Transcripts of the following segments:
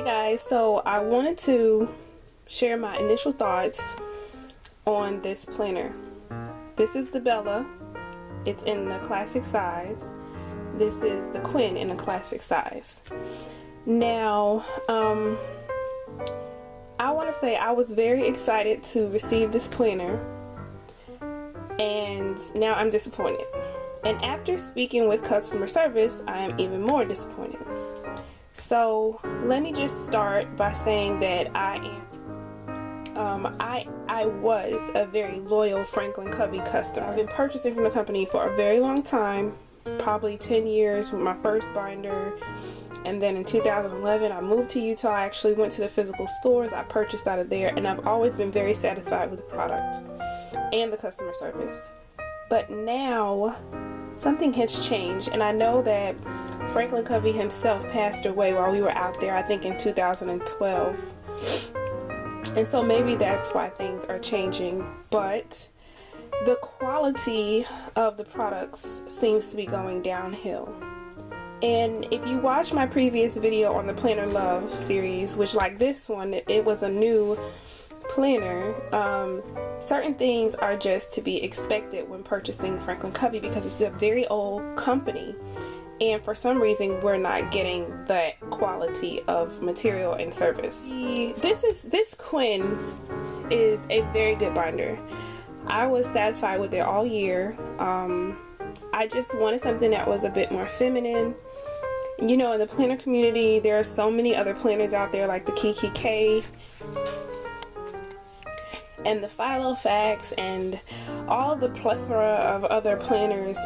Hey guys, so I wanted to share my initial thoughts on this planner. This is the Belle. It's in the classic size. This is the Quinn in the classic size. Now, I want to say I was very excited to receive this planner, and now I'm disappointed. And after speaking with customer service, I am even more disappointed. So let me just start by saying that I was a very loyal Franklin Covey customer. I've been purchasing from the company for a very long time, probably 10 years with my first binder. And then in 2011, I moved to Utah. I actually went to the physical stores. I purchased out of there, and I've always been very satisfied with the product and the customer service. But now something has changed, and I know that Franklin Covey himself passed away while we were out there, I think in 2012. And so maybe that's why things are changing, but the quality of the products seems to be going downhill. And if you watch my previous video on the Planner Love series, which like this one, it was a new planner, certain things are just to be expected when purchasing Franklin Covey because it's a very old company. And for some reason, we're not getting that quality of material and service. This Quinn is a very good binder. I was satisfied with it all year. I just wanted something that was a bit more feminine. You know, in the planner community, there are so many other planners out there like the Kiki K and the Filofax and all the plethora of other planners,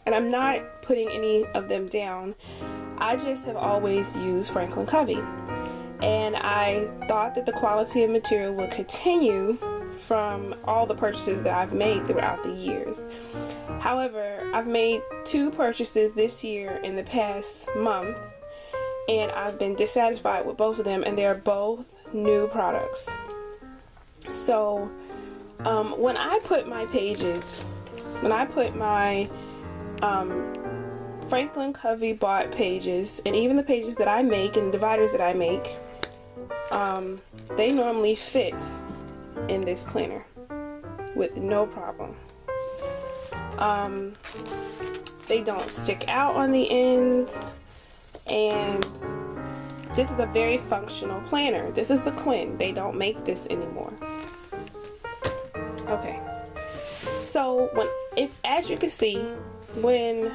and I'm not putting any of them down. I just have always used Franklin Covey, and I thought that the quality of material would continue from all the purchases that I've made throughout the years. However, I've made 2 purchases this year in the past month, and I've been dissatisfied with both of them, and they're both new products. So when I put my Franklin Covey bought pages, and even the pages that I make and dividers that I make, they normally fit in this planner with no problem. They don't stick out on the ends, and this is a very functional planner. This is the Quinn. They don't make this anymore. Okay, so as you can see, when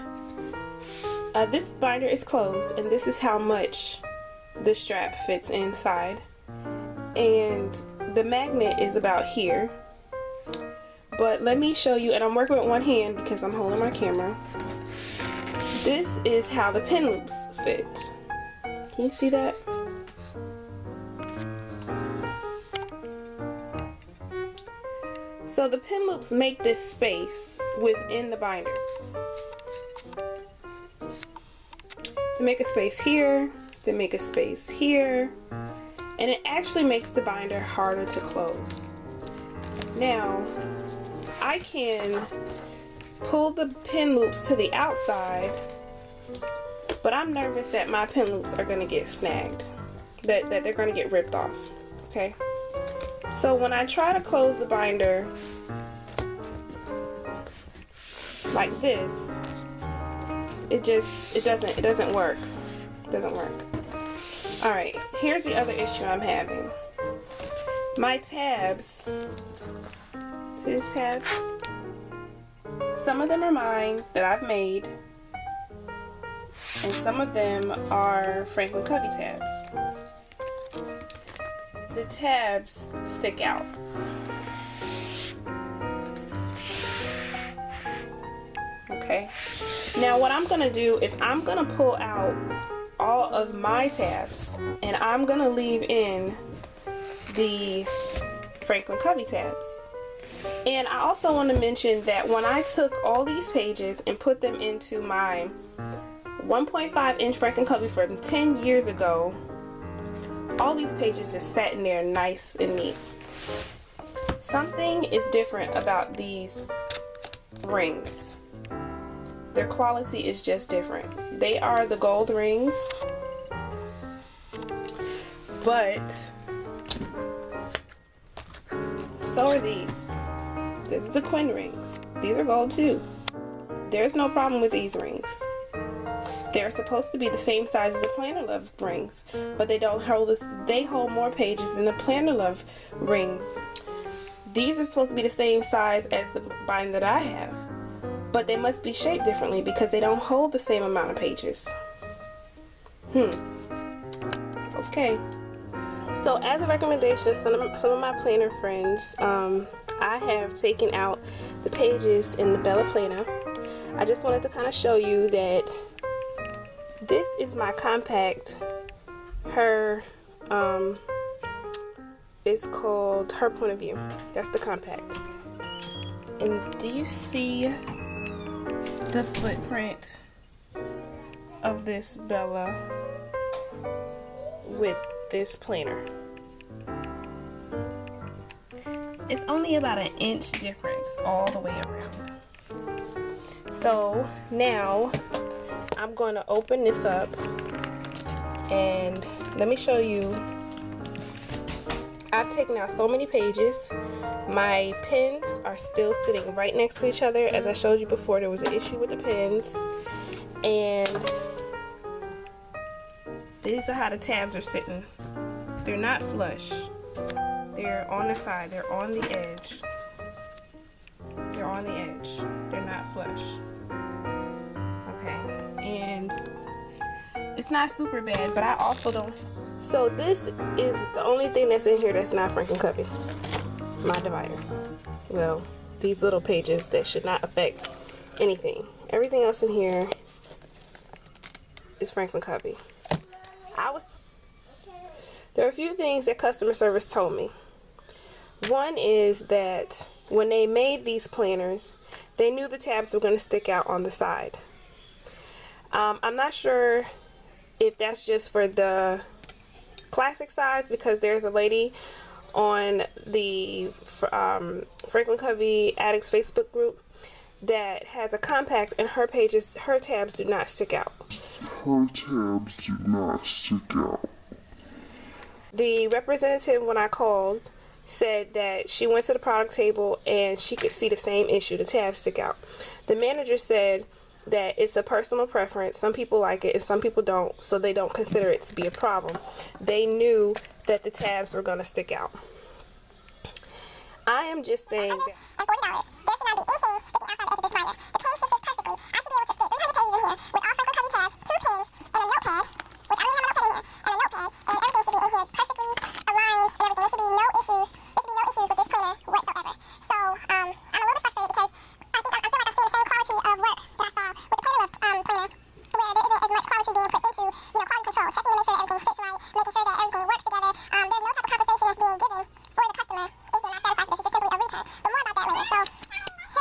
this binder is closed, and this is how much the strap fits inside, and the magnet is about here. But let me show you, and I'm working with one hand because I'm holding my camera. This is how the pin loops fit. Can you see that? So the pin loops make this space within the binder. They make a space here, they make a space here, and it actually makes the binder harder to close. Now, I can pull the pin loops to the outside, but I'm nervous that my pin loops are going to get snagged, that they're going to get ripped off. Okay, so when I try to close the binder like this, it doesn't work. It doesn't work. All right, here's the other issue I'm having. My tabs. See these tabs? Some of them are mine that I've made, and some of them are Franklin Covey tabs. The tabs stick out. Okay. Now what I'm gonna do is I'm gonna pull out all of my tabs, and I'm gonna leave in the Franklin Covey tabs. And I also want to mention that when I took all these pages and put them into my 1.5-inch Franklin Covey from 10 years ago, all these pages just sat in there nice and neat. Something is different about these rings. Their quality is just different. They are the gold rings. But so are these. This is the Quinn rings. These are gold too. There's no problem with these rings. They're supposed to be the same size as the Planner Love rings, but they don't hold this. They hold more pages than the Planner Love rings. These are supposed to be the same size as the binder that I have, but they must be shaped differently because they don't hold the same amount of pages. Okay. So as a recommendation of some of my planner friends, I have taken out the pages in the Belle planner. I just wanted to kind of show you that this is my compact. Her it's called Her Point of View. That's the compact. And do you see the footprint of this Bella with this planner? It's only about an inch difference all the way around. So now I'm going to open this up and let me show you. I've taken out so many pages. My pens are still sitting right next to each other. As I showed you before, there was an issue with the pens. And these are how the tabs are sitting. They're not flush. They're on the side. They're on the edge. They're on the edge. They're not flush. Okay. And it's not super bad, but I also don't. So this is the only thing that's in here that's not Franklin Covey. My divider. Well, these little pages that should not affect anything. Everything else in here is Franklin Covey. There are a few things that customer service told me. One is that when they made these planners, they knew the tabs were going to stick out on the side. I'm not sure if that's just for the classic size, because there's a lady on the Franklin Covey Addicts Facebook group that has a compact, and her tabs do not stick out. Her tabs do not stick out. The representative, when I called, said that she went to the product table and she could see the same issue. The tabs stick out. The manager said that it's a personal preference. Some people like it and some people don't, so they don't consider it to be a problem. They knew that the tabs were going to stick out. I am just saying that. And $40. There should not be anything sticking outside the edge of this binder. The pen should fit perfectly. I should be able to fit 300 pages in here with all Franklin Covey tabs, 2 pens, and a notepad, which I don't even have a notepad in here, and a notepad, and everything should be in here perfectly aligned and everything. There should be no issues. There should be no issues with this planner whatsoever. So I'm a little bit frustrated because I feel like I'm seeing the same quality of work that I saw with the Planner Love planner, where there isn't as much quality being put into, quality control, checking to make sure that everything fits right, making sure that everything works together. There's no type of compensation that's being given for the customer if they're not satisfied. This is just simply a return. But more about that later. So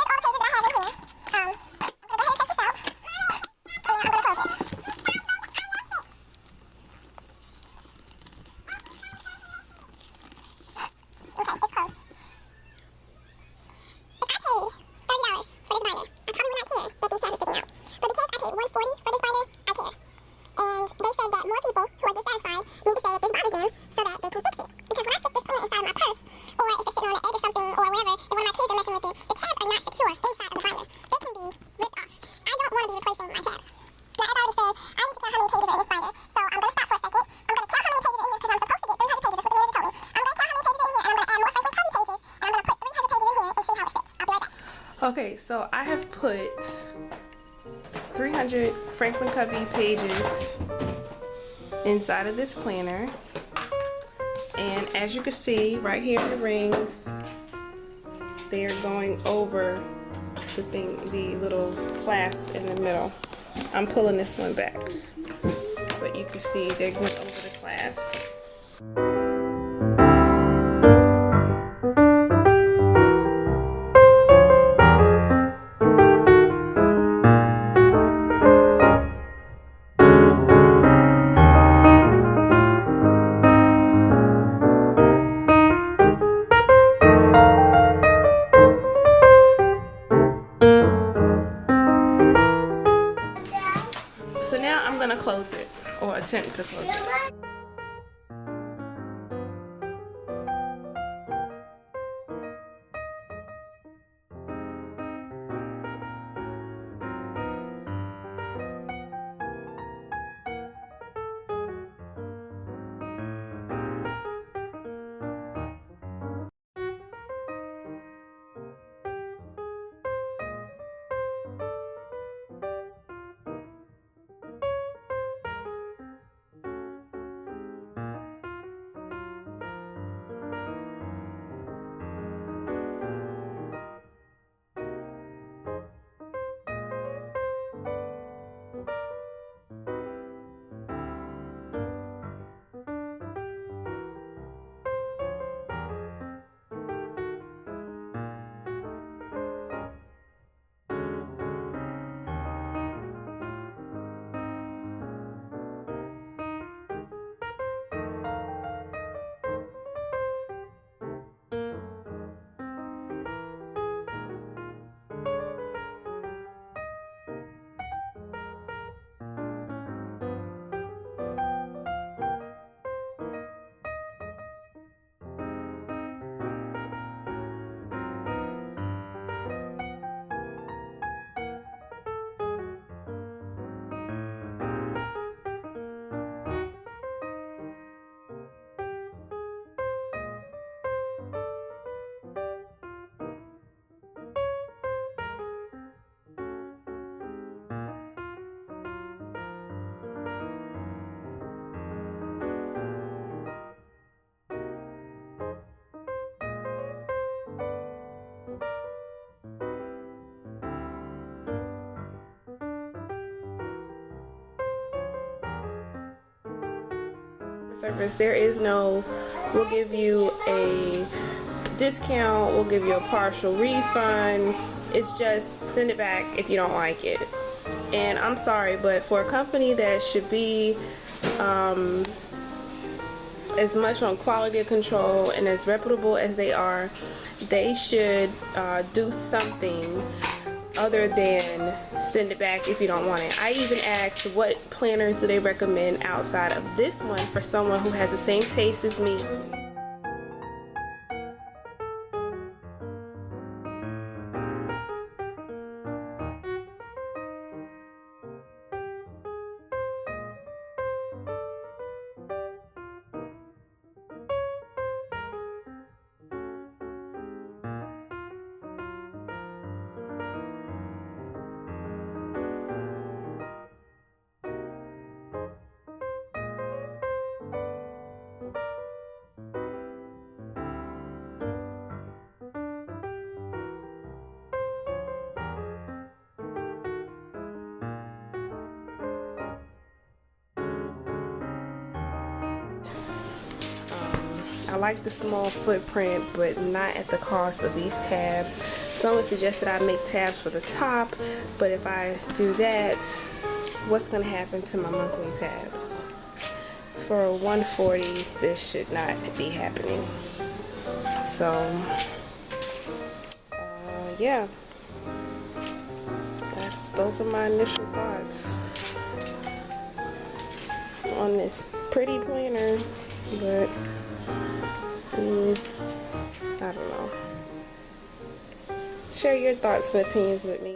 here's all the pages that I have in here. I'm going to go ahead and take this out, and then I'm going to close it. Okay, it's closed. If I paid $30 for this binder, I probably would not care that these tabs are sticking out. But because I paid $140 for this binder, I care. And they said that more people who are dissatisfied need to say if this bothers them so that they can fix it. Because when I stick this planner inside my purse, or if it's sitting on the edge of something or wherever, if one of my kids are messing with it, the tabs are not secure inside of the binder. They can be ripped off. I don't want to be replacing my tabs. Now, as I already said, I need to count how many pages are in this binder. So I'm going to stop for a second. I'm going to count how many pages are in here because I'm supposed to get 300 pages. That's what the manager told me. I'm going to count how many pages are in here, and I'm going to add more Franklin Covey pages, and I'm going to put 300 pages in here and see how it fits. I'll be right back. Okay, so I have put 300 Franklin Covey pages inside of this planner, and as you can see right here in the rings, they are going over the little clasp in the middle. I'm pulling this one back, but you can see they're going over the clasp. So now I'm going to close it, or attempt to close it. service. There is no, we'll give you a discount, we'll give you a partial refund. It's just send it back if you don't like it. And I'm sorry, but for a company that should be as much on quality control and as reputable as they are, they should do something other than send it back if you don't want it. I even asked what planners do they recommend outside of this one for someone who has the same taste as me. I like the small footprint, but not at the cost of these tabs. Someone suggested I make tabs for the top, but if I do that, what's going to happen to my monthly tabs? For $140, this should not be happening. So, yeah, those are my initial thoughts on this pretty planner, but I don't know. Share your thoughts and opinions with me.